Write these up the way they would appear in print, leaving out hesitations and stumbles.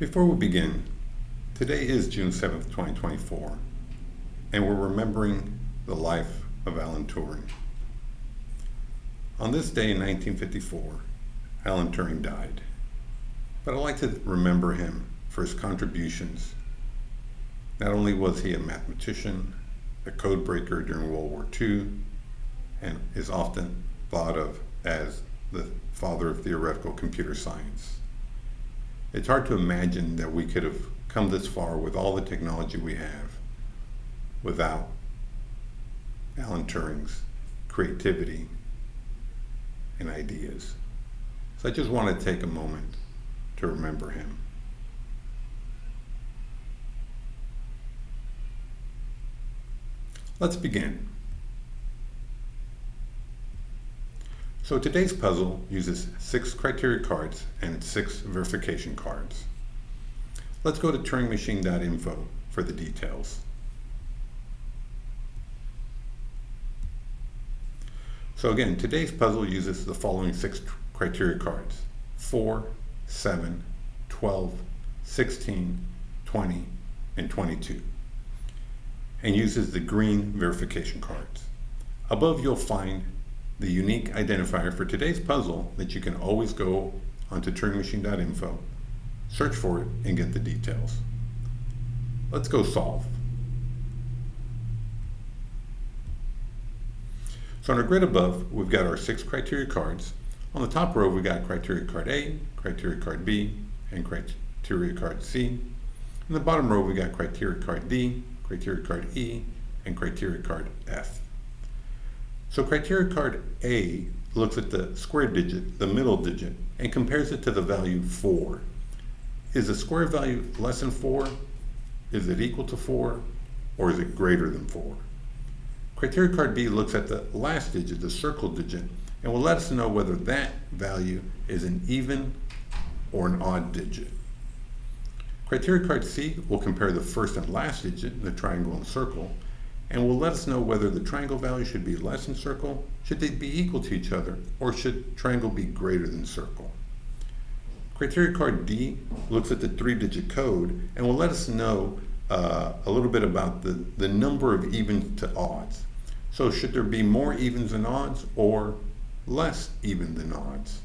Before we begin, today is June 7th, 2024, and we're remembering the life of Alan Turing. On this day in 1954, Alan Turing died, but I'd like to remember him for his contributions. Not only was he a mathematician, a code breaker during World War II, and is often thought of as the father of theoretical computer science. It's hard to imagine that we could have come this far with all the technology we have without Alan Turing's creativity and ideas. So I just want to take a moment to remember him. Let's begin. So today's puzzle uses 6 criteria cards and 6 verification cards. Let's go to turingmachine.info for the details. So again, today's puzzle uses the following 6 criteria cards: 4, 7, 12, 16, 20, and 22, and uses the green verification cards. Above you'll find the unique identifier for today's puzzle that you can always go onto turingmachine.info, search for it, and get the details. Let's go solve. So on our grid above, we've got our 6 criteria cards. On the top row, we've got criteria card A, criteria card B, and criteria card C. In the bottom row, we've got criteria card D, criteria card E, and criteria card F. So criteria card A looks at the square digit, the middle digit, and compares it to the value 4. Is the square value less than 4? Is it equal to 4? Or is it greater than 4? Criteria card B looks at the last digit, the circle digit, and will let us know whether that value is an even or an odd digit. Criteria card C will compare the first and last digit, the triangle and circle, and will let us know whether the triangle value should be less than circle, should they be equal to each other, or should triangle be greater than circle. Criteria card D looks at the 3-digit code and will let us know a little bit about the number of evens to odds. So should there be more evens than odds or less even than odds?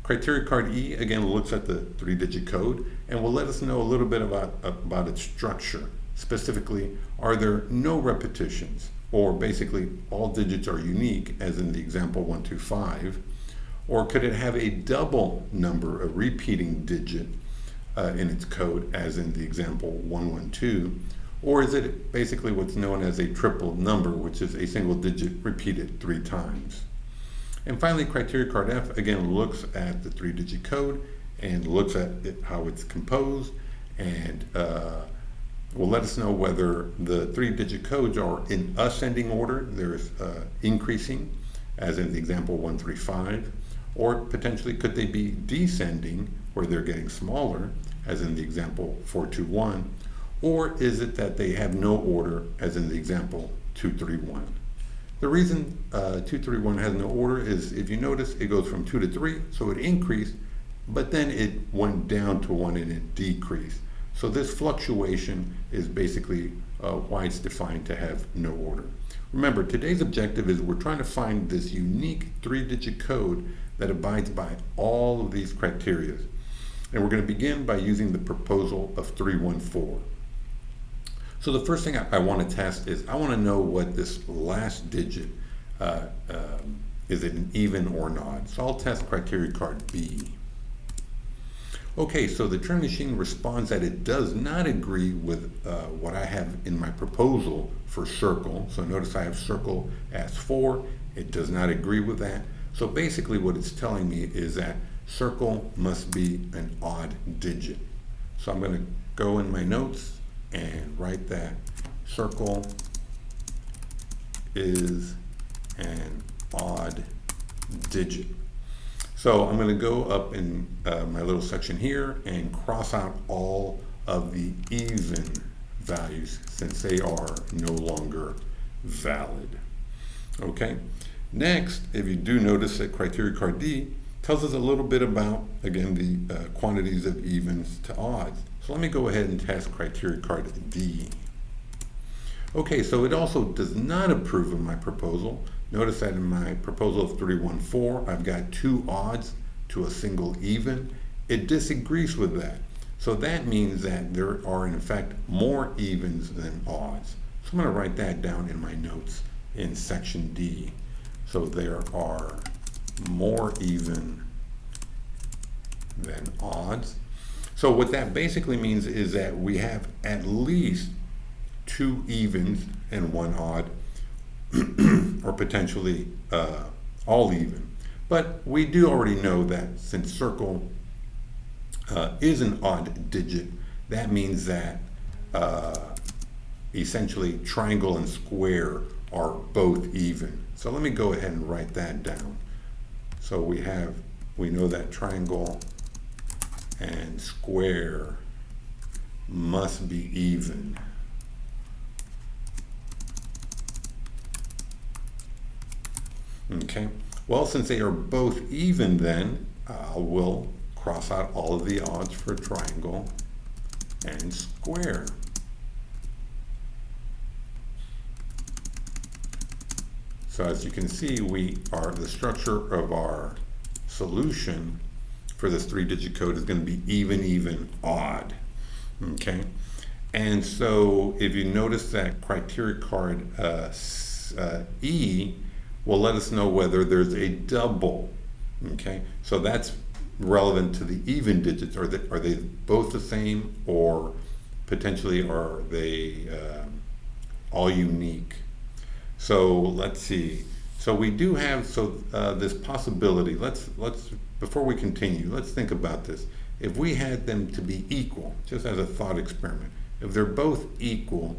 Criteria card E again looks at the 3-digit code and will let us know a little bit about its structure. Specifically, are there no repetitions, or basically all digits are unique, as in the example 125, or could it have a double number, a repeating digit in its code, as in the example 112, or is it basically what's known as a triple number, which is a single digit repeated 3 times? And finally, criteria card F again looks at the 3-digit code and looks at how it's composed, and will let us know whether the 3-digit codes are in ascending order, there's increasing, as in the example 135, or potentially could they be descending, where they're getting smaller, as in the example 421, or is it that they have no order, as in the example 231? The reason 231 has no order is, if you notice, it goes from 2 to 3, so it increased, but then it went down to 1 and it decreased. So this fluctuation is basically why it's defined to have no order. Remember, today's objective is we're trying to find this unique 3-digit code that abides by all of these criteria. And we're going to begin by using the proposal of 314. So the first thing I want to test is I want to know what this last digit, is it an even or not? So I'll test criteria card B. Okay, so the Turing machine responds that it does not agree with what I have in my proposal for circle. So notice I have circle as 4. It does not agree with that. So basically what it's telling me is that circle must be an odd digit. So I'm going to go in my notes and write that circle is an odd digit. So I'm going to go up in my little section here and cross out all of the even values since they are no longer valid. Okay. Next, if you do notice that criteria card D Tells us a little bit about, again, the quantities of evens to odds. So let me go ahead and test criteria card D. Okay, so it also does not approve of my proposal. Notice that in my proposal of 314, I've got 2 odds to a single even. It disagrees with that. So that means that there are, in fact, more evens than odds. So I'm going to write that down in my notes in section D. So there are more even than odds. So what that basically means is that we have at least 2 evens and 1 odd, or potentially all even. But we do already know that since circle is an odd digit, that means that essentially triangle and square are both even. So let me go ahead and write that down. So we know that triangle and square must be even. Okay, well, since they are both even, then we'll cross out all of the odds for triangle and square. So as you can see, the structure of our solution for this 3-digit code is going to be even, even, odd. Okay, and so if you notice that criteria card E will let us know whether there's a double. Okay, so that's relevant to the even digits. Are they both the same, or potentially are they all unique? So let's see. So we do have this possibility. Let's before we continue, let's think about this. If we had them to be equal, just as a thought experiment, if they're both equal,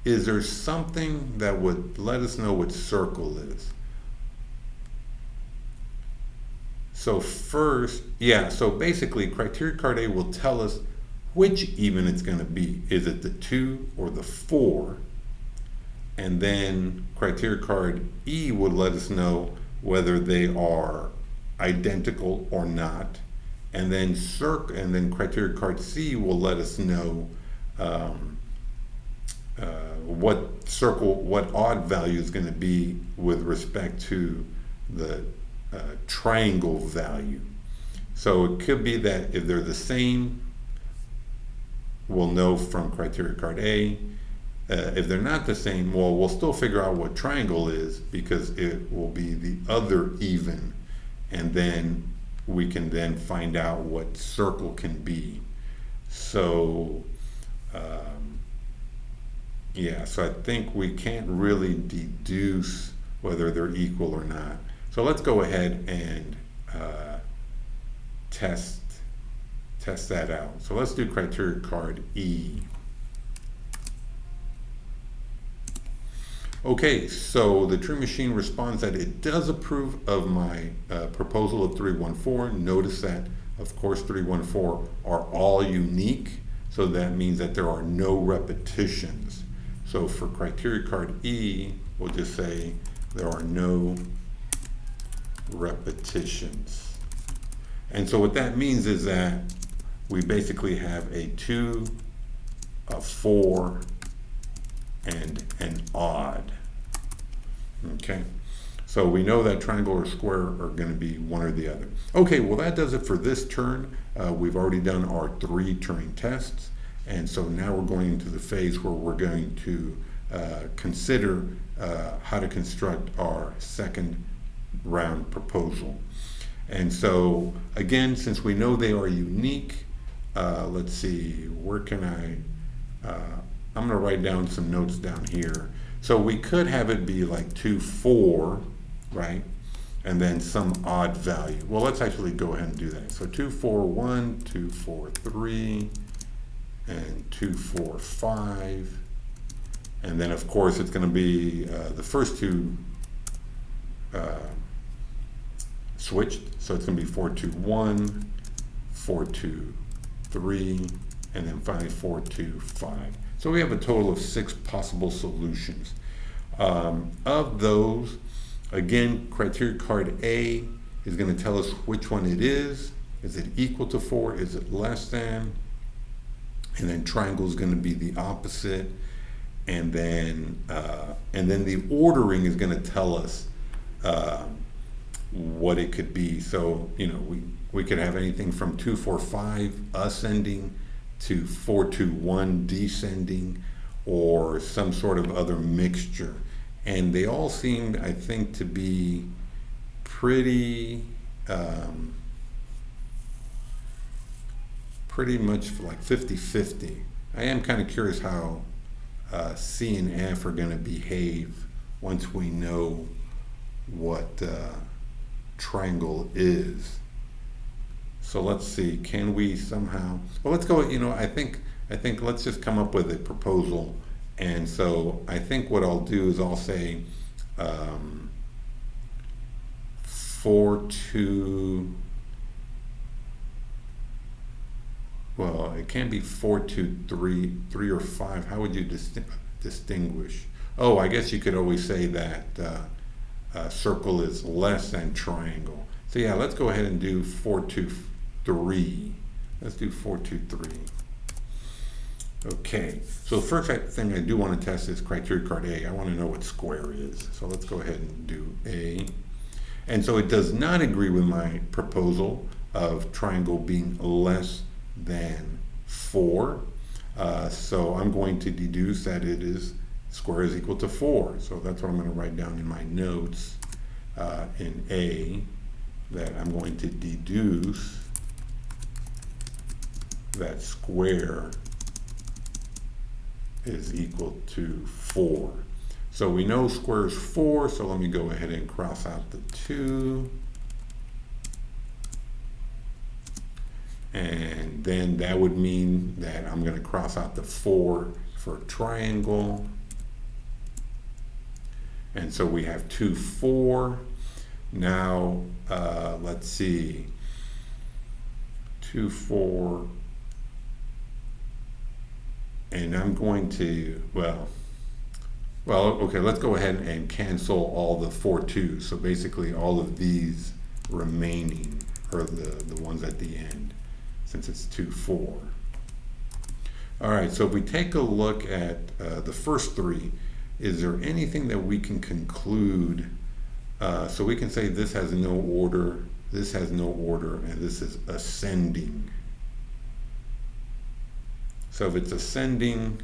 is there something that would let us know what circle is? So first, so basically criteria card A will tell us which even it's going to be. Is it the 2 or the 4? And then criteria card E would let us know whether they are identical or not. And then criteria card C will let us know what odd value is going to be with respect to the triangle value. So it could be that if they're the same, we'll know from criteria card A. If they're not the same, well, we'll still figure out what triangle is, because it will be the other even, and then we can then find out what circle can be. So so I think we can't really deduce whether they're equal or not. So let's go ahead and test that out. So let's do criteria card E. Okay, so the Turing Machine responds that it does approve of my proposal of 314. Notice that, of course, 314 are all unique, so that means that there are no repetitions. So for criteria card E, we'll just say there are no repetitions. And so what that means is that we basically have a 2, a 4, and an odd. Okay, so we know that triangle or square are going to be one or the other. Okay, well, that does it for this turn. We've already done our 3 Turing tests, and so now we're going into the phase where we're going to consider how to construct our second round proposal. And so again, since we know they are unique, let's see, where can I'm going to write down some notes down here. So we could have it be like 2, 4, right? And then some odd value. Well, let's actually go ahead and do that. So 2, 4, 1, 2, 4, 3, and 2, 4, 5. And then, of course, it's going to be the first 2 switched. So it's going to be 4, 2, 1, 4, 2, 3, and then finally 4, 2, 5. So we have a total of 6 possible solutions. Of those, again, criteria card A is going to tell us which one it is. Is it equal to 4? Is it less than? And then triangle is going to be the opposite. And then the ordering is going to tell us what it could be. So, you know, we could have anything from 2, 4, 5 ascending to 4, 2, 1 descending, or some sort of other mixture. And they all seem, I think, to be pretty much like 50-50. I am kind of curious how C and F are going to behave once we know what triangle is. So let's see, can we somehow, well, let's go, you know, I think let's just come up with a proposal. And so I think what I'll do is I'll say 4, 2, well, it can't be 4, 2, 3, 3 or 5. How would you distinguish? Oh, I guess you could always say that circle is less than triangle. So yeah, let's go ahead and do 4, 2, 3. Let's do 4, 2, 3. Okay, so the first thing I do want to test is criteria card A. I want to know what square is. So let's go ahead and do A. And so it does not agree with my proposal of triangle being less than 4. So I'm going to deduce that it is square is equal to 4. So that's what I'm going to write down in my notes in A, that I'm going to deduce that square is equal to 4. So we know square is 4, so let me go ahead and cross out the 2. And then that would mean that I'm going to cross out the 4 for triangle. And so we have 2, 4. Now, let's see. 2, 4. And I'm going to, well, okay, let's go ahead and cancel all the 4 2s. So basically all of these remaining are the ones at the end, since it's 2, 4. All right, so if we take a look at the first 3, is there anything that we can conclude? So we can say this has no order, this has no order, and this is ascending. So if it's ascending,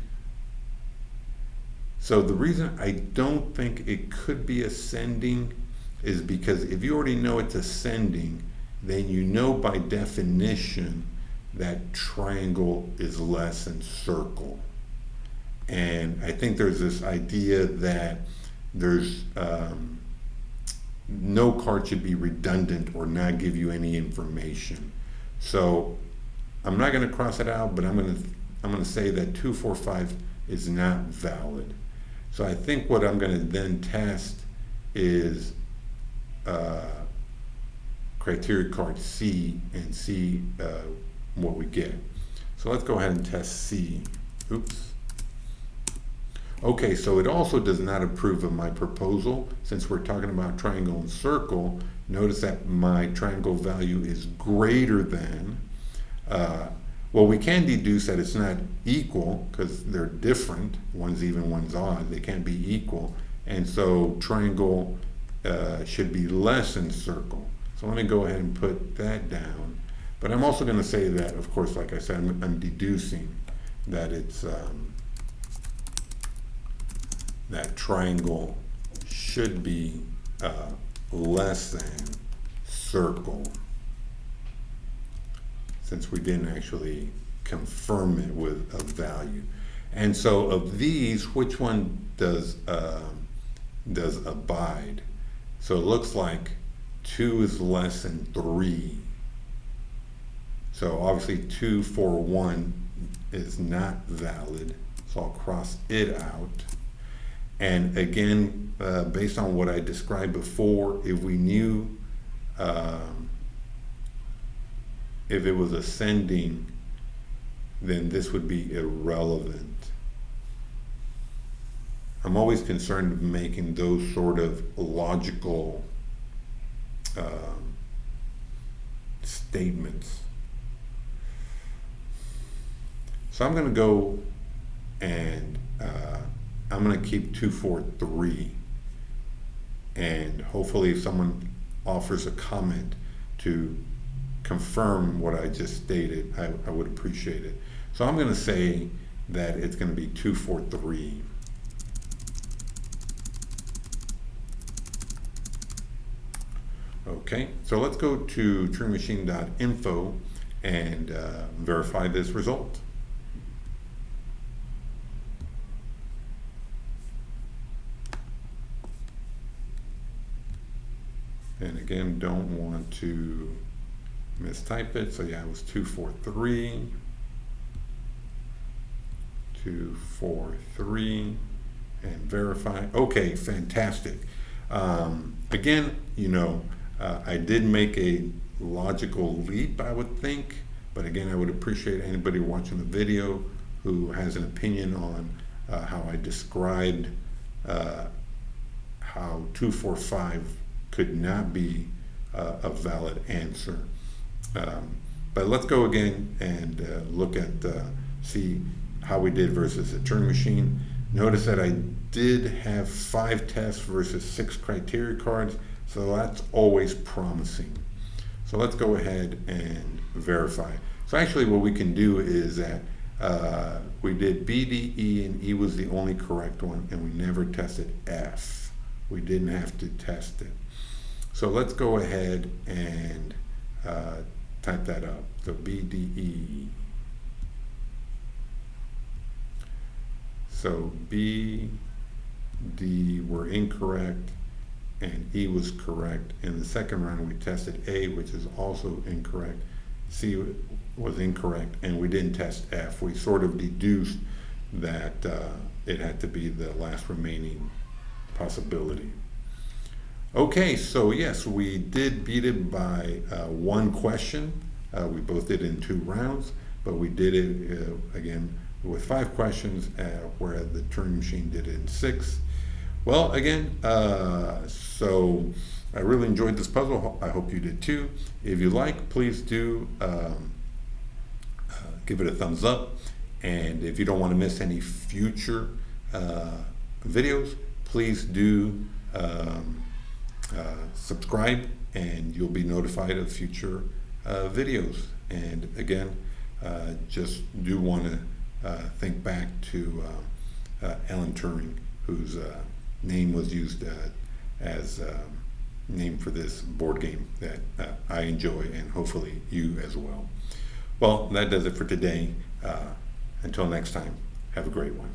so the reason I don't think it could be ascending is because if you already know it's ascending, then you know by definition that triangle is less than circle. And I think there's this idea that there's no card should be redundant or not give you any information. So I'm not going to cross it out, but I'm going to say that 2, 4, 5 is not valid. So I think what I'm going to then test is criteria card C and see what we get. So let's go ahead and test C. Oops. Okay, so it also does not approve of my proposal. Since we're talking about triangle and circle, notice that my triangle value is greater than, well, we can deduce that it's not equal because they're different. One's even, one's odd. They can't be equal. And so triangle should be less than circle. So let me go ahead and put that down. But I'm also going to say that, of course, like I said, I'm deducing that it's that triangle should be less than circle, since we didn't actually confirm it with a value. And so of these, which one does abide? So it looks like 2 is less than 3. So obviously 2, 4, 1 is not valid. So I'll cross it out. And again, based on what I described before, if we knew if it was ascending, then this would be irrelevant. I'm always concerned with making those sort of logical statements. So I'm going to go and I'm going to keep 2, 4, 3. And hopefully if someone offers a comment to confirm what I just stated, I would appreciate it. So I'm going to say that it's going to be 2, 4, 3. Okay, so let's go to turingmachine.info and verify this result. And again, don't want to mistype it. So yeah, it was 2, 4, 3. 2, 4, 3, and verify. Okay, fantastic. Again, you know, I did make a logical leap, I would think, but again, I would appreciate anybody watching the video who has an opinion on how I described how 2, 4, 5 could not be a valid answer. But let's go again and look at see how we did versus the Turing machine. Notice that I did have 5 tests versus 6 criteria cards, so that's always promising. So let's go ahead and verify. So actually what we can do is that we did B, D, E, and E was the only correct one, and we never tested F. We didn't have to test it. So let's go ahead and type that up. So B, D, E. So B, D were incorrect, and E was correct. In the second round, we tested A, which is also incorrect. C was incorrect, and we didn't test F. We sort of deduced that it had to be the last remaining possibility. Okay, so yes, we did beat it by 1 question. We both did it in 2 rounds, but we did it again with 5 questions, where the Turing machine did it in 6. Well, again, so I really enjoyed this puzzle. I hope you did too. If you like, please do give it a thumbs up. And if you don't want to miss any future videos, please do subscribe, and you'll be notified of future videos. And again, just do want to think back to Alan Turing, whose name was used as name for this board game that I enjoy, and hopefully you as well. Well, that does it for today. Until next time, have a great one.